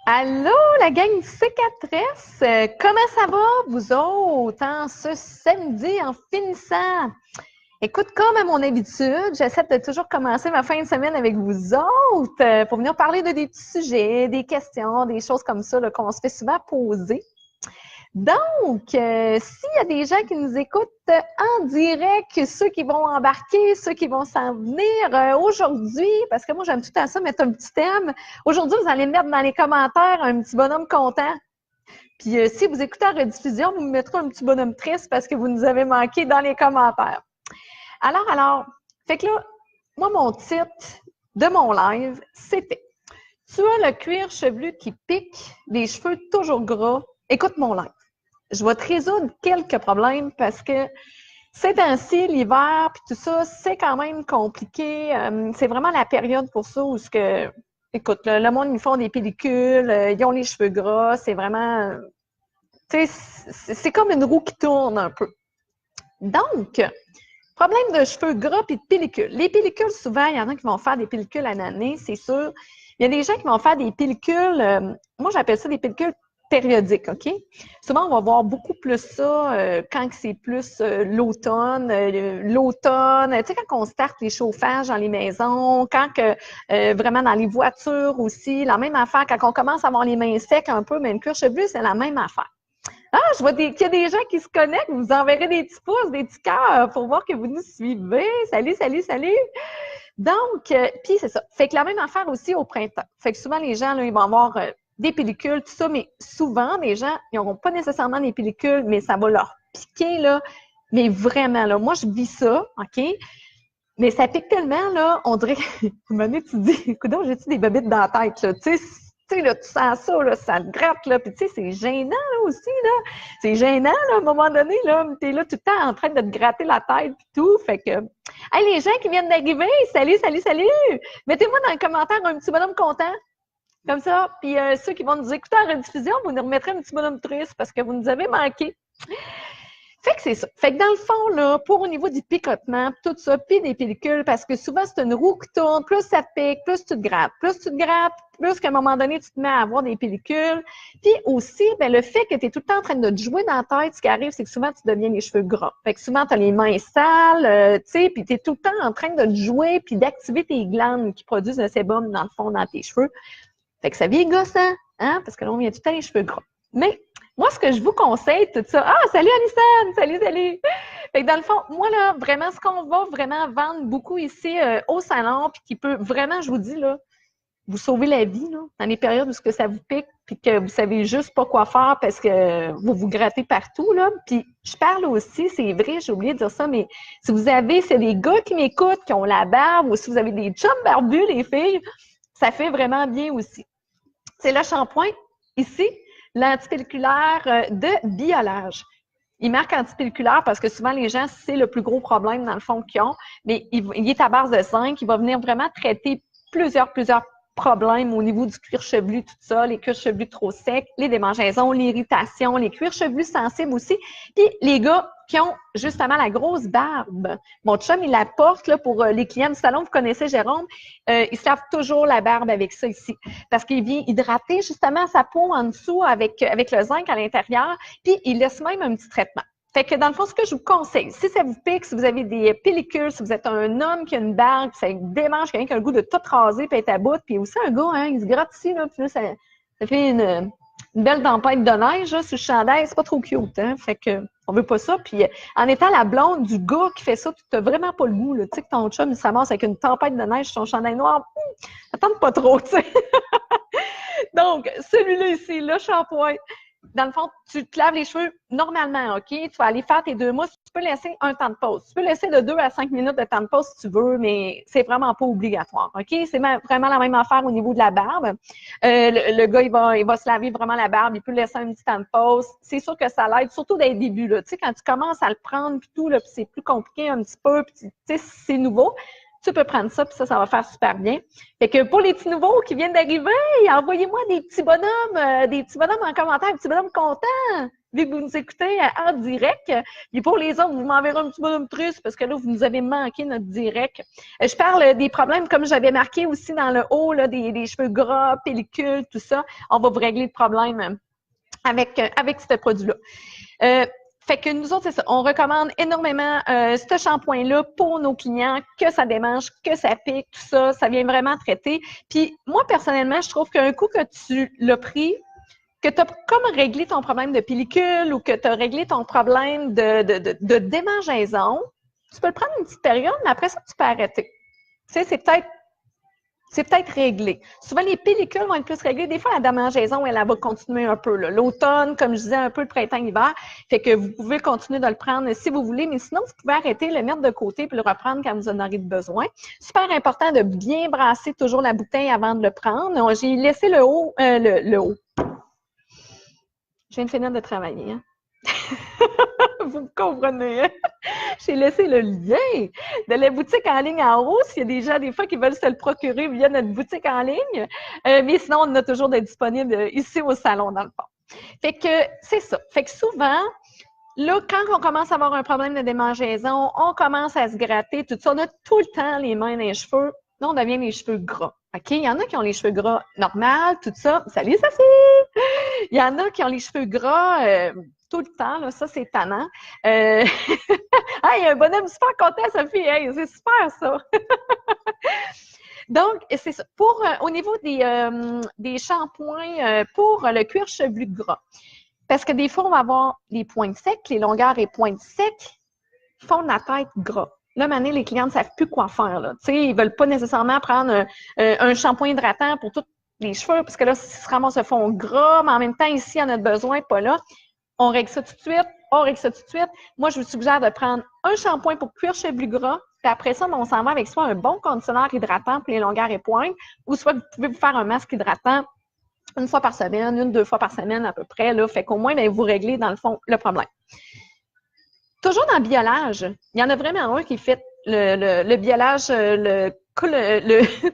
Allô, la gang cicatrice! Comment ça va, vous autres, en ce samedi en finissant? Écoute, comme à mon habitude, j'essaie de toujours commencer ma fin de semaine avec vous autres pour venir parler de des petits sujets, des questions, des choses comme ça là, qu'on se fait souvent poser. Donc, s'il y a des gens qui nous écoutent en direct, ceux qui vont embarquer, ceux qui vont s'en venir aujourd'hui, parce que moi, j'aime tout à ça, mettre un petit thème. Aujourd'hui, vous allez mettre dans les commentaires un petit bonhomme content. Puis, si vous écoutez en rediffusion, vous me mettrez un petit bonhomme triste parce que vous nous avez manqué dans les commentaires. Alors, fait que là, moi, mon titre de mon live, c'était « Tu as le cuir chevelu qui pique, les cheveux toujours gras, écoute mon live ». Je vais te résoudre quelques problèmes parce que ces temps-ci, l'hiver, puis tout ça, c'est quand même compliqué. C'est vraiment la période pour ça où, écoute, le monde, ils font des pellicules, ils ont les cheveux gras, c'est vraiment, tu sais, c'est comme une roue qui tourne un peu. Donc, problème de cheveux gras puis de pellicules. Les pellicules, souvent, il y en a qui vont faire des pellicules à l'année, c'est sûr. Il y a des gens qui vont faire des pellicules, moi j'appelle ça des pellicules périodiques, OK? Souvent, on va voir beaucoup plus ça quand c'est plus l'automne. Tu sais, quand on starte les chauffages dans les maisons, quand vraiment dans les voitures aussi, la même affaire, quand on commence à avoir les mains secs un peu, mais une cuir chevelu, c'est la même affaire. Ah, je vois qu'il y a des gens qui se connectent. Vous enverrez des petits pouces, des petits cœurs pour voir que vous nous suivez. Salut, salut, salut! Donc, puis c'est ça. Fait que la même affaire aussi au printemps. Fait que souvent, les gens, là, ils vont avoir des pellicules, tout ça, mais souvent, les gens, ils n'auront pas nécessairement des pellicules, mais ça va leur piquer, là. Mais vraiment, là, moi, je vis ça, OK? Mais ça pique tellement, là, on dirait que, à un moment donné, tu te dis, écoute, j'ai-tu des bobites dans la tête, là? Tu sais, là, tu sens ça, là, ça te gratte, là. Puis, tu sais, c'est gênant, là, aussi, là. C'est gênant, là, à un moment donné, là. T'es là tout le temps en train de te gratter la tête, puis tout. Fait que, hey, les gens qui viennent d'arriver, salut, salut, salut! Mettez-moi dans les commentaires un petit bonhomme content. Comme ça. Puis, ceux qui vont nous écouter en rediffusion, vous nous remettrez un petit bonhomme triste parce que vous nous avez manqué. Fait que c'est ça. Fait que dans le fond, là, pour au niveau du picotement, tout ça, puis des pellicules, parce que souvent, c'est une roue qui tourne, plus ça pique, plus tu te grattes. Plus tu te grattes, plus qu'à un moment donné, tu te mets à avoir des pellicules. Puis aussi, ben, le fait que tu es tout le temps en train de te jouer dans la tête, ce qui arrive, c'est que souvent, tu deviens les cheveux gras. Fait que souvent, tu as les mains sales, tu sais, puis tu es tout le temps en train de te jouer puis d'activer tes glandes qui produisent le sébum, dans le fond, dans tes cheveux. Fait que ça vient gossant, hein, parce que là, on vient tout le temps les cheveux gras. Mais moi, ce que je vous conseille, tout ça... Ah, salut Alison! Salut, salut! Fait que dans le fond, moi, là, vraiment, ce qu'on va vraiment vendre beaucoup ici au salon, puis qui peut vraiment, je vous dis, là, vous sauver la vie, là, dans les périodes où ce que ça vous pique, puis que vous savez juste pas quoi faire parce que vous vous grattez partout, là. Puis je parle aussi, c'est vrai, j'ai oublié de dire ça, mais si vous avez, c'est des gars qui m'écoutent, qui ont la barbe, ou si vous avez des chums barbus, les filles, ça fait vraiment bien aussi. C'est le shampoing, ici, l'antipelliculaire de Biolage. Il marque antipelliculaire parce que souvent, les gens, c'est le plus gros problème, dans le fond, qu'ils ont. Mais il est à base de zinc. Il va venir vraiment traiter plusieurs problèmes au niveau du cuir chevelu, tout ça, les cuirs chevelus trop secs, les démangeaisons, l'irritation, les cuirs chevelus sensibles aussi. Puis les gars qui ont justement la grosse barbe. Mon chum, il la porte là, pour les clients du salon. Vous connaissez Jérôme. Il se lave toujours la barbe avec ça ici parce qu'il vient hydrater justement sa peau en dessous avec le zinc à l'intérieur. Puis il laisse même un petit traitement. Fait que dans le fond, ce que je vous conseille, si ça vous pique, si vous avez des pellicules, si vous êtes un homme qui a une barbe, ça démange quelqu'un qui a le goût de tout raser puis être à bout, puis aussi un gars, hein, il se gratte ici, là, puis là, ça fait une belle tempête de neige là, sur le chandail, c'est pas trop cute, hein? Fait que on veut pas ça. Puis en étant la blonde du gars qui fait ça, tu n'as vraiment pas le goût, là. Tu sais que ton chum, il se ramasse avec une tempête de neige sur son chandail noir, ça tente pas trop, tu sais. Donc, celui-là ici, le shampoing. Dans le fond, tu te laves les cheveux normalement, OK? Tu vas aller faire tes 2 mousses. Tu peux laisser un temps de pause. Tu peux laisser de 2 à 5 minutes de temps de pause si tu veux, mais c'est vraiment pas obligatoire, OK? C'est vraiment la même affaire au niveau de la barbe. Le gars, il va se laver vraiment la barbe. Il peut laisser un petit temps de pause. C'est sûr que ça l'aide, surtout dès le début, là. Tu sais, quand tu commences à le prendre, puis tout, là, puis c'est plus compliqué un petit peu, puis tu sais, c'est nouveau. Tu peux prendre ça, puis ça va faire super bien. Fait que pour les petits nouveaux qui viennent d'arriver, envoyez-moi des petits bonhommes en commentaire, des petits bonhommes contents. vu que vous nous écoutez en direct. Et pour les autres, vous m'enverrez un petit bonhomme triste parce que là, vous nous avez manqué notre direct. Je parle des problèmes, comme j'avais marqué aussi dans le haut, là, des cheveux gras, pellicules, tout ça. On va vous régler le problème avec ce produit-là. Fait que nous autres, c'est ça. On recommande énormément ce shampoing-là pour nos clients, que ça démange, que ça pique, tout ça. Ça vient vraiment traiter. Puis moi, personnellement, je trouve qu'un coup que tu l'as pris, que tu as comme réglé ton problème de pellicule ou que tu as réglé ton problème de démangeaison, tu peux le prendre une petite période, mais après ça, tu peux arrêter. Tu sais, c'est peut-être réglé. Souvent, les pellicules vont être plus réglées. Des fois, la démangeaison, elle va continuer un peu. L'automne, comme je disais, un peu le printemps, l'hiver. Fait que vous pouvez continuer de le prendre si vous voulez, mais sinon, vous pouvez arrêter, le mettre de côté puis le reprendre quand vous en aurez besoin. Super important de bien brasser toujours la bouteille avant de le prendre. J'ai laissé le haut. Je viens de finir de travailler. Hein? Vous me comprenez, hein? J'ai laissé le lien de la boutique en ligne en haut, s'il y a des gens, des fois, qui veulent se le procurer via notre boutique en ligne. Mais sinon, on en a toujours de disponible ici au salon, dans le fond. Fait que c'est ça. Fait que souvent, là, quand on commence à avoir un problème de démangeaison, on commence à se gratter, tout ça, on a tout le temps les mains dans les cheveux. Là, on devient les cheveux gras. OK? Il y en a qui ont les cheveux gras normaux, tout ça. Salut, Sophie! Il y en a qui ont les cheveux gras tout le temps, là, ça, c'est tannant. Ah, il y a un bonhomme super content, Sophie. Hey, c'est super, ça. Donc, c'est ça. Pour, au niveau des shampoings pour le cuir chevelu gras, parce que des fois, on va avoir les pointes secs, les longueurs et pointes secs font de la tête gras. Là, maintenant, les clients ne savent plus quoi faire. Là. Ils ne veulent pas nécessairement prendre un shampoing hydratant pour tous les cheveux, parce que là, si se ramasse, se font gras, mais en même temps, ici, on a besoin, pas là. On règle ça tout de suite, on règle ça tout de suite. Moi, je vous suggère de prendre un shampoing pour cuir chevelu gras, puis après ça, on s'en va avec soit un bon conditionneur hydratant pour les longueurs et pointes, ou soit vous pouvez vous faire un masque hydratant une fois par semaine, 2 fois par semaine à peu près. Là, fait qu'au moins, bien, vous réglez, dans le fond, le problème. Toujours dans le biolage, il y en a vraiment un qui fait le biolage, le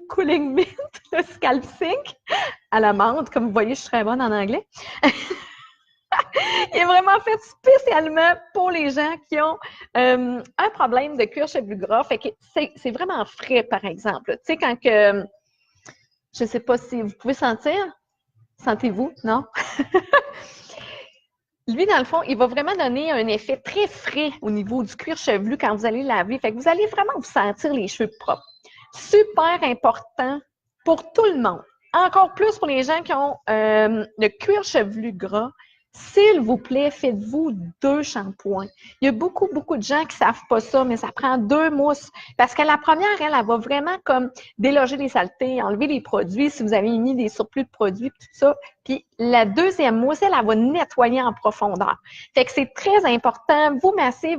cooling mint, le scalp sync à la menthe. Comme vous voyez, je suis très bonne en anglais. Il est vraiment fait spécialement pour les gens qui ont un problème de cuir chevelu gras. Fait que c'est vraiment frais, par exemple. Tu sais, quand que, je ne sais pas si vous pouvez sentir. Sentez-vous, non? Lui, dans le fond, il va vraiment donner un effet très frais au niveau du cuir chevelu quand vous allez laver. Fait que vous allez vraiment vous sentir les cheveux propres. Super important pour tout le monde. Encore plus pour les gens qui ont le cuir chevelu gras. S'il vous plaît, faites-vous 2 shampoings. Il y a beaucoup de gens qui ne savent pas ça, mais ça prend 2 mousses. Parce que la première, elle va vraiment comme déloger les saletés, enlever les produits, si vous avez mis des surplus de produits, tout ça. Puis la deuxième mousse, elle va nettoyer en profondeur. Fait que c'est très important. Vous massez.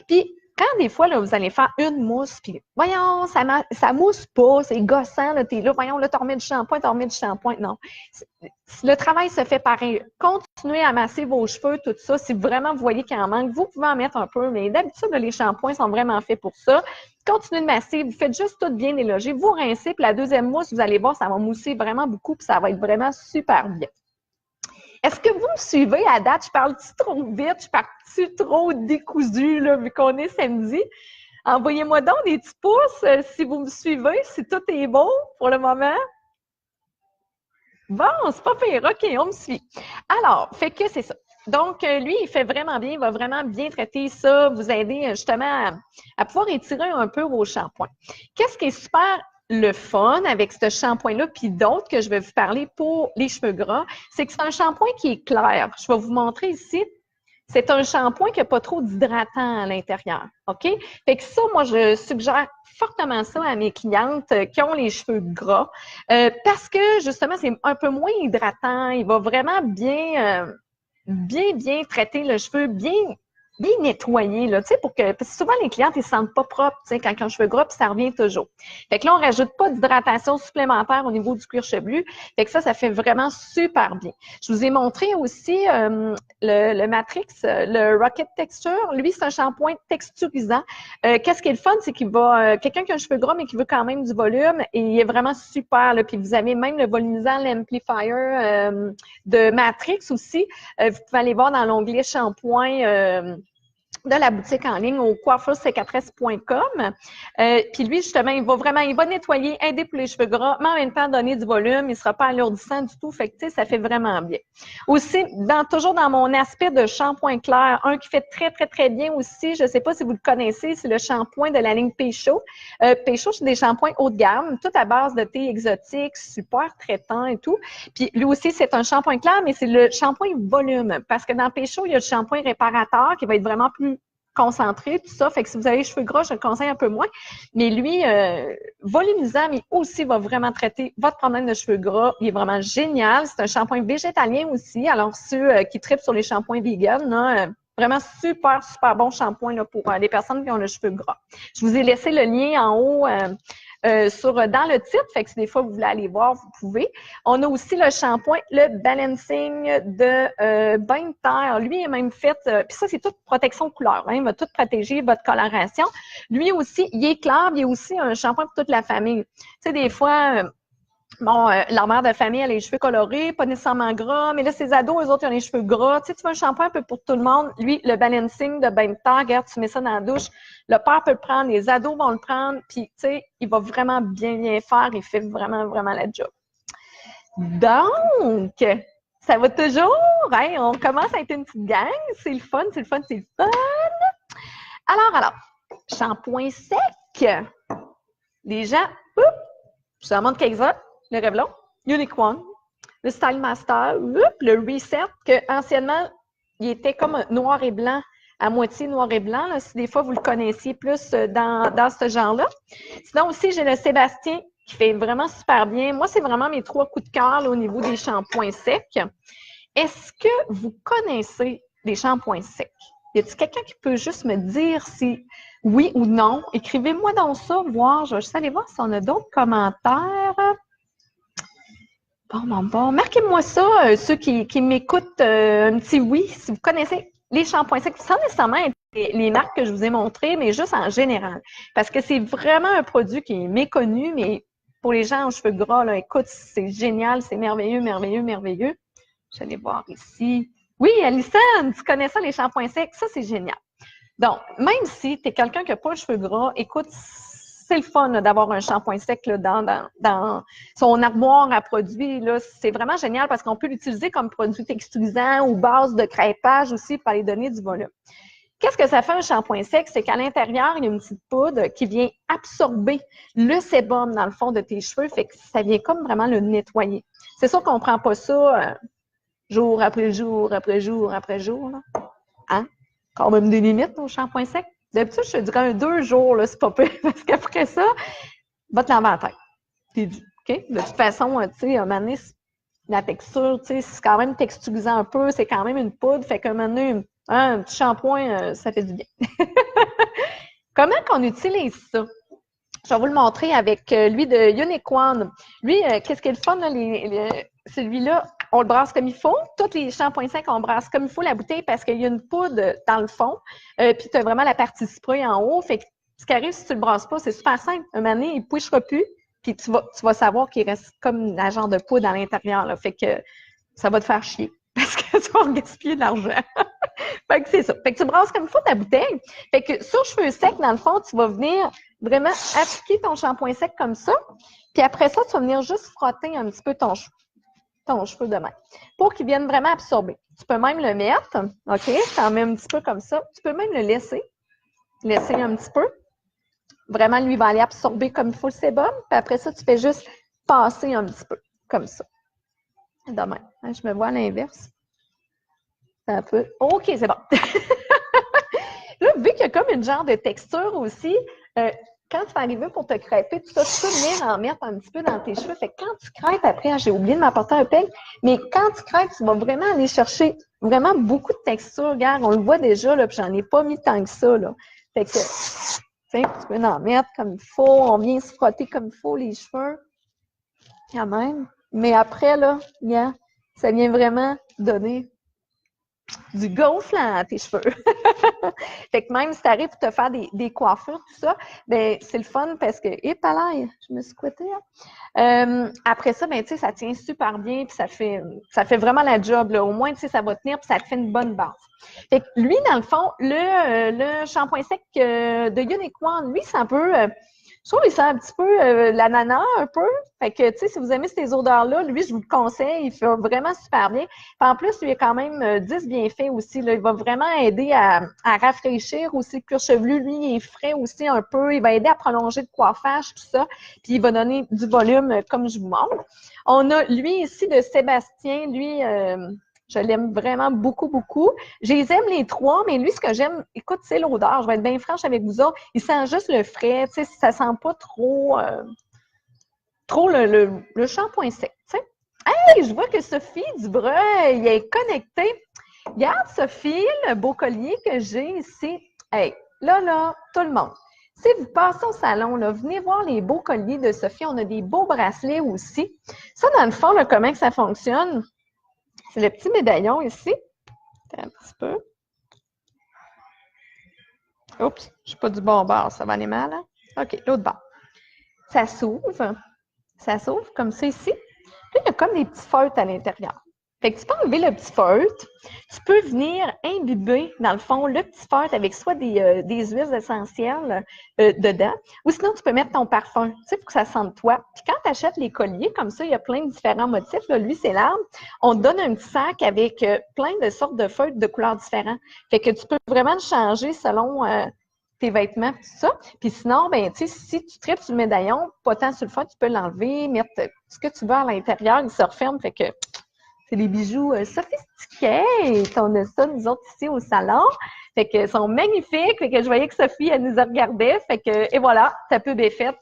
Puis quand des fois, là, vous allez faire une mousse, puis voyons, ça mousse pas, c'est gossant, là, t'es là, voyons, là, t'en remets du shampoing. Non. Le travail se fait pareil. Continuez à masser vos cheveux, tout ça. Si vraiment vous voyez qu'il en manque, vous pouvez en mettre un peu, mais d'habitude, les shampoings sont vraiment faits pour ça. Continuez de masser, vous faites juste tout bien déloger, vous rincez, puis la deuxième mousse, vous allez voir, ça va mousser vraiment beaucoup, puis ça va être vraiment super bien. Est-ce que vous me suivez à date? Je parle-tu trop vite? Je parle-tu trop décousu, là, vu qu'on est samedi? Envoyez-moi donc des petits pouces si vous me suivez, si tout est beau pour le moment. Bon, c'est pas pire. OK, on me suit. Alors, fait que c'est ça. Donc, lui, il fait vraiment bien, il va vraiment bien traiter ça, vous aider justement à pouvoir étirer un peu vos shampoings. Qu'est-ce qui est super le fun avec ce shampoing-là, puis d'autres que je vais vous parler pour les cheveux gras, c'est que c'est un shampoing qui est clair. Je vais vous montrer ici. C'est un shampoing qui n'a pas trop d'hydratant à l'intérieur. OK? Fait que ça, moi, je suggère fortement ça à mes clientes qui ont les cheveux gras parce que, justement, c'est un peu moins hydratant. Il va vraiment bien traiter le cheveu, bien bien nettoyer, là, tu sais, parce que souvent, les clientes, ils se sentent pas propres, tu sais, quand ils ont les cheveux gras, puis ça revient toujours. Fait que là, on rajoute pas d'hydratation supplémentaire au niveau du cuir chevelu. Fait que ça fait vraiment super bien. Je vous ai montré aussi le Matrix, le Rocket Texture. Lui, c'est un shampoing texturisant. Qu'est-ce qui est le fun, c'est qu'il va, quelqu'un qui a un cheveu gras, mais qui veut quand même du volume, et il est vraiment super, là. Puis vous avez même le volumisant, l'amplifier de Matrix aussi. Vous pouvez aller voir dans l'onglet shampoing de la boutique en ligne au coiffeuseC4S.com. Puis lui, justement, il va nettoyer, aider pour les cheveux gras, mais en même temps donner du volume. Il ne sera pas alourdissant du tout. Fait que, tu sais, ça fait vraiment bien. Aussi, toujours dans mon aspect de shampoing clair, un qui fait très, très, très bien aussi, je ne sais pas si vous le connaissez, c'est le shampoing de la ligne Pécho. Pécho, c'est des shampoings haut de gamme, tout à base de thé exotique, super traitant et tout. Puis lui aussi, c'est un shampoing clair, mais c'est le shampoing volume. Parce que dans Pécho, il y a le shampoing réparateur qui va être vraiment plus concentré, tout ça. Fait que si vous avez les cheveux gras, je le conseille un peu moins. Mais lui, volumisant, mais aussi va vraiment traiter votre problème de cheveux gras. Il est vraiment génial. C'est un shampoing végétalien aussi. Alors, ceux qui trippent sur les shampoings vegan, là, vraiment super, super bon shampoing là, pour les personnes qui ont le cheveu gras. Je vous ai laissé le lien en haut dans le titre, fait que si des fois vous voulez aller voir, vous pouvez. On a aussi le shampoing, le balancing de bain de terre. Lui est même fait, puis ça c'est toute protection couleur, hein, il va tout protéger votre coloration. Lui aussi, il est clair, il est aussi un shampoing pour toute la famille. Tu sais, des fois, la mère de famille a les cheveux colorés, pas nécessairement gras, mais là, ses ados, eux autres, ils ont les cheveux gras. Tu sais, tu veux un shampoing un peu pour tout le monde. Lui, le balancing de bain de terre, regarde, tu mets ça dans la douche. Le père peut le prendre, les ados vont le prendre, puis, tu sais, il va vraiment bien faire. Il fait vraiment, vraiment la job. Donc, ça va toujours. Hein? On commence à être une petite gang. C'est le fun, c'est le fun, c'est le fun. Alors, shampoing sec. Les gens, je vous en montre quelques-uns. Le Revlon, Unique One, le Style Master, le Reset, que anciennement, il était comme noir et blanc, à moitié noir et blanc, là, si des fois vous le connaissiez plus dans ce genre-là. Sinon aussi, j'ai le Sébastien qui fait vraiment super bien. Moi, c'est vraiment mes 3 coups de cœur là, au niveau des shampoings secs. Est-ce que vous connaissez des shampoings secs? Y a-t-il quelqu'un qui peut juste me dire si oui ou non? Écrivez-moi dans ça, voir. Je vais juste aller voir si on a d'autres commentaires. Bon. Marquez-moi ça, ceux qui m'écoutent, un petit oui, si vous connaissez les shampoings secs, sans nécessairement être les marques que je vous ai montrées, mais juste en général. Parce que c'est vraiment un produit qui est méconnu, mais pour les gens aux cheveux gras, là, écoute, c'est génial, c'est merveilleux. Je vais aller voir ici. Oui, Alison, tu connais ça, les shampoings secs? Ça, c'est génial. Donc, même si tu es quelqu'un qui n'a pas les cheveux gras, écoute, c'est le fun d'avoir un shampoing sec là, dans son armoire à produits. C'est vraiment génial parce qu'on peut l'utiliser comme produit texturisant ou base de crêpage aussi pour aller donner du volume. Qu'est-ce que ça fait un shampoing sec? C'est qu'à l'intérieur, il y a une petite poudre qui vient absorber le sébum dans le fond de tes cheveux, fait que ça vient comme vraiment le nettoyer. C'est sûr qu'on ne prend pas ça jour après jour. Là. Hein? Quand même des limites au shampoing sec. D'habitude, je te dis quand même 2 jours, là, c'est pas pire, parce qu'après ça, va te laver la tête. Puis, OK? De toute façon, tu sais, un moment donné, la texture, tu sais, c'est quand même texturisant un peu, c'est quand même une poudre, fait qu'un moment donné, un petit shampoing, ça fait du bien. Comment qu'on utilise ça? Je vais vous le montrer avec lui de Unique One. Lui, qu'est-ce qui est le fun, là, celui-là, on le brasse comme il faut. Tous les shampoings secs, on brasse comme il faut la bouteille parce qu'il y a une poudre dans le fond. Puis tu as vraiment la partie spray en haut. Fait que ce qui arrive si tu le brasses pas, c'est super simple. Un moment donné, il ne poussera plus. Puis tu vas savoir qu'il reste comme un genre de poudre à l'intérieur. Là. Fait que ça va te faire chier parce que tu vas gaspiller de l'argent. Fait que c'est ça. Fait que tu brasses comme il faut ta bouteille. Fait que sur cheveux secs, dans le fond, tu vas venir vraiment appliquer ton shampoing sec comme ça. Puis après ça, tu vas venir juste frotter un petit peu ton cheveu de main pour qu'il vienne vraiment absorber. Tu peux même le mettre, OK? T'en mets un petit peu comme ça. Tu peux même le laisser un petit peu. Vraiment, lui, il va aller absorber comme il faut le sébum. Puis après ça, tu fais juste passer un petit peu, comme ça. De même. Je me vois à l'inverse. Un peu. OK, c'est bon. Là, vu qu'il y a comme une genre de texture aussi, quand tu vas arriver pour te crêper, tout ça, tu peux venir en mettre un petit peu dans tes cheveux. Fait que quand tu crêpes après, j'ai oublié de m'apporter un peigne, mais quand tu crêpes, tu vas vraiment aller chercher vraiment beaucoup de texture. Regarde, on le voit déjà, là, puis j'en ai pas mis tant que ça, là. Fait que, tu peux en mettre comme il faut. On vient se frotter comme il faut les cheveux. Quand même. Mais après, là, regarde, ça vient vraiment donner du gonflant à tes cheveux. Fait que même si tu arrives pour te faire des coiffures, tout ça, ben c'est le fun parce que, et palais, je me suis couettée. Après ça, ben tu sais, ça tient super bien puis ça fait vraiment la job. Là. Au moins, tu sais, ça va tenir puis ça te fait une bonne base. Fait que lui, dans le fond, le shampoing sec de Unique One, lui, c'est un peu... je trouve qu'il sent un petit peu l'ananas, un peu. Fait que, tu sais, si vous aimez ces odeurs-là, lui, je vous le conseille. Il fait vraiment super bien. Puis en plus, lui, il a quand même 10 bienfaits aussi. Là. Il va vraiment aider à rafraîchir aussi le cuir chevelu. Lui, il est frais aussi un peu. Il va aider à prolonger le coiffage, tout ça. Puis il va donner du volume, comme je vous montre. On a lui ici de Sébastien. Lui, je l'aime vraiment beaucoup, beaucoup. Je les aime les trois, mais lui, ce que j'aime, écoute, c'est l'odeur. Je vais être bien franche avec vous autres. Il sent juste le frais, tu sais, ça sent pas trop, le shampoing sec, tu sais. Hey, je vois que Sophie Dubreuil est connectée. Regarde, Sophie, le beau collier que j'ai ici. Hey, là, tout le monde. Si vous passez au salon, là, venez voir les beaux colliers de Sophie. On a des beaux bracelets aussi. Ça, dans le fond, là, comment que ça fonctionne? C'est le petit médaillon ici. Un petit peu. Oups, je ne suis pas du bon bord, ça va aller mal. Hein? OK, l'autre bord. Ça s'ouvre. Ça s'ouvre comme ça ici. Puis, il y a comme des petits feutres à l'intérieur. Fait que tu peux enlever le petit feutre. Tu peux venir imbiber, dans le fond, le petit feutre avec soit des huiles essentielles dedans, ou sinon, tu peux mettre ton parfum, tu sais, pour que ça sente toi. Puis quand tu achètes les colliers, comme ça, il y a plein de différents motifs. Là, lui, c'est l'arbre. On te donne un petit sac avec plein de sortes de feutres de couleurs différentes. Fait que tu peux vraiment le changer selon tes vêtements, tout ça. Puis sinon, ben, tu sais, si tu traites sur le médaillon, pas tant sur le fond, tu peux l'enlever, mettre ce que tu veux à l'intérieur, il se referme. Fait que c'est des bijoux sophistiqués. On a ça, nous autres, ici au salon. Fait que sont magnifiques. Fait que je voyais que Sophie, elle nous regardait. Fait que, et voilà, ta pub est faite.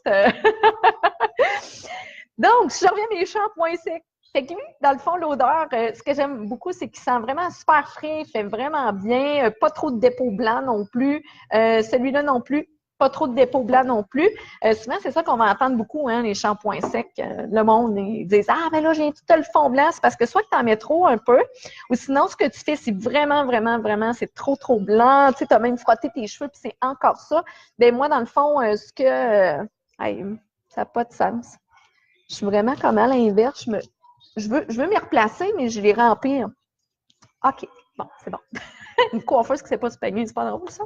Donc, si je reviens à mes shampoings secs. Fait que lui, dans le fond, l'odeur, ce que j'aime beaucoup, c'est qu'il sent vraiment super frais, il fait vraiment bien, pas trop de dépôts blancs non plus. Celui-là non plus, pas trop de dépôts blancs non plus. Souvent, c'est ça qu'on va entendre beaucoup, hein, les shampoings secs. Le monde, ils disent « Ah, ben là, j'ai tout le fond blanc. » C'est parce que soit que tu en mets trop un peu, ou sinon, ce que tu fais, c'est vraiment, vraiment, vraiment, c'est trop, trop blanc. Tu sais, tu as même frotté tes cheveux, puis c'est encore ça. Ben moi, dans le fond, ce que... hey, ça n'a pas de sens. Je suis vraiment comme à l'inverse. Je veux m'y replacer, mais je les remplir. OK, bon, c'est bon. Une coiffeuse qui ne sait pas se peigner, c'est pas drôle, ça.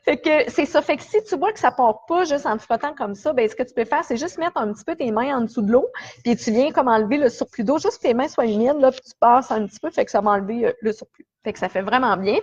Fait que c'est ça. Fait que si tu vois que ça part pas juste en te frottant comme ça, ben ce que tu peux faire, c'est juste mettre un petit peu tes mains en dessous de l'eau, puis tu viens comme enlever le surplus d'eau, juste que tes mains soient humides, là, puis tu passes un petit peu, fait que ça va enlever le surplus. Fait que ça fait vraiment bien.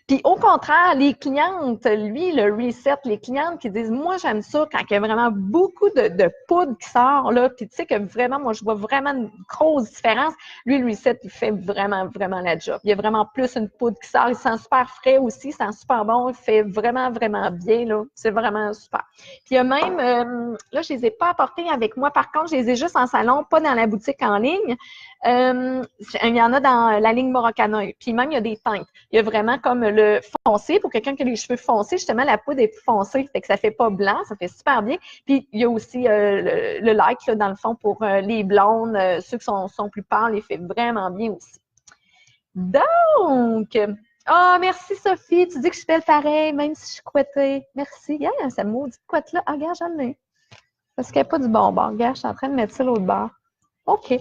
Puis au contraire, les clientes, lui, le reset, les clientes qui disent, moi, j'aime ça quand il y a vraiment beaucoup de poudre qui sort, là, puis tu sais que vraiment, moi, je vois vraiment une grosse différence. Lui, le reset, il fait vraiment, vraiment la job. Il y a vraiment plus une poudre qui sort. Il sent super frais aussi, il sent super bon. Il fait vraiment, vraiment bien, là. C'est vraiment super. Puis il y a même, là, je les ai pas apportés avec moi. Par contre, je les ai juste en salon, pas dans la boutique en ligne. Il y en a dans la ligne Morocanoï. Puis même, il y a des teintes. Il y a vraiment comme le foncé. Pour quelqu'un qui a les cheveux foncés, justement, la poudre est plus foncée. Fait que ça fait pas blanc, ça fait super bien. Puis il y a aussi le light, là, dans le fond, pour les blondes. Ceux qui sont plus pâles, il fait vraiment bien aussi. Donc, merci Sophie. Tu dis que je suis belle pareil, même si je suis couettée. Merci. Yeah, ça maudit couette-là. Ah, regarde, j'en ai. Parce qu'il n'y a pas du bon bord. Regarde, je suis en train de mettre ça l'autre bord. OK.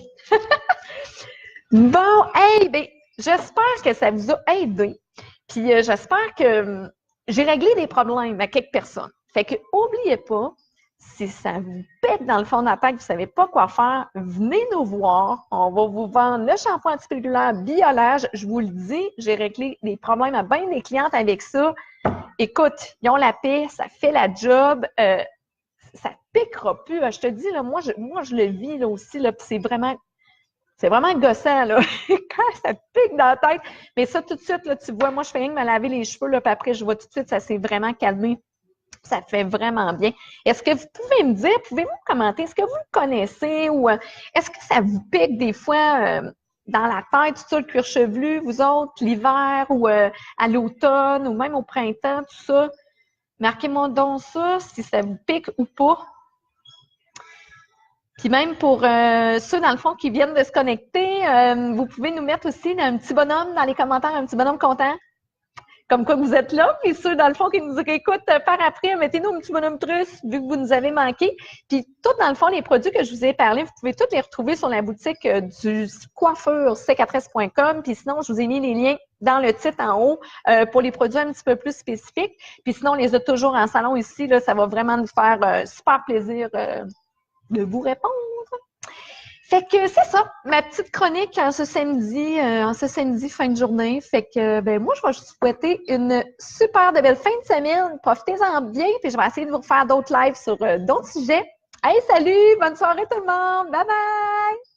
Bon, hey, ben, j'espère que ça vous a aidé. Puis j'espère que j'ai réglé des problèmes à quelques personnes. Fait que oubliez pas, si ça vous pète dans le fond de la tête, vous ne savez pas quoi faire, venez nous voir. On va vous vendre le shampoing antipelliculaire Biolage. Je vous le dis, j'ai réglé des problèmes à bien des clientes avec ça. Écoute, ils ont la paix, ça fait la job. Ça piquera plus. Je te dis, là, moi, je le vis là aussi, là, puis c'est vraiment gossant, là, quand ça pique dans la tête. Mais ça, tout de suite, là, tu vois, moi, je fais rien que me laver les cheveux, là, puis après, je vois tout de suite, ça s'est vraiment calmé. Ça fait vraiment bien. Est-ce que vous pouvez me dire, pouvez-vous commenter, est-ce que vous le connaissez ou est-ce que ça vous pique des fois dans la tête, tout ça, le cuir chevelu, vous autres, l'hiver ou à l'automne ou même au printemps, tout ça? Marquez-moi donc ça, si ça vous pique ou pas. Puis même pour ceux, dans le fond, qui viennent de se connecter, vous pouvez nous mettre aussi un petit bonhomme dans les commentaires, un petit bonhomme content. Comme quoi vous êtes là, puis ceux, dans le fond, qui nous écoutent par après, mettez-nous un petit bonhomme truce, vu que vous nous avez manqué. Puis tout, dans le fond, les produits que je vous ai parlé, vous pouvez tous les retrouver sur la boutique du coiffeur c4s.com. Puis sinon, je vous ai mis les liens dans le titre en haut pour les produits un petit peu plus spécifiques. Puis sinon, on les a toujours en salon ici. Là, ça va vraiment nous faire super plaisir de vous répondre. Fait que c'est ça, ma petite chronique en ce samedi fin de journée. Fait que ben moi, je vais vous souhaiter une super de belle fin de semaine. Profitez-en bien, puis je vais essayer de vous faire d'autres lives sur d'autres sujets. Hey, salut! Bonne soirée tout le monde! Bye bye!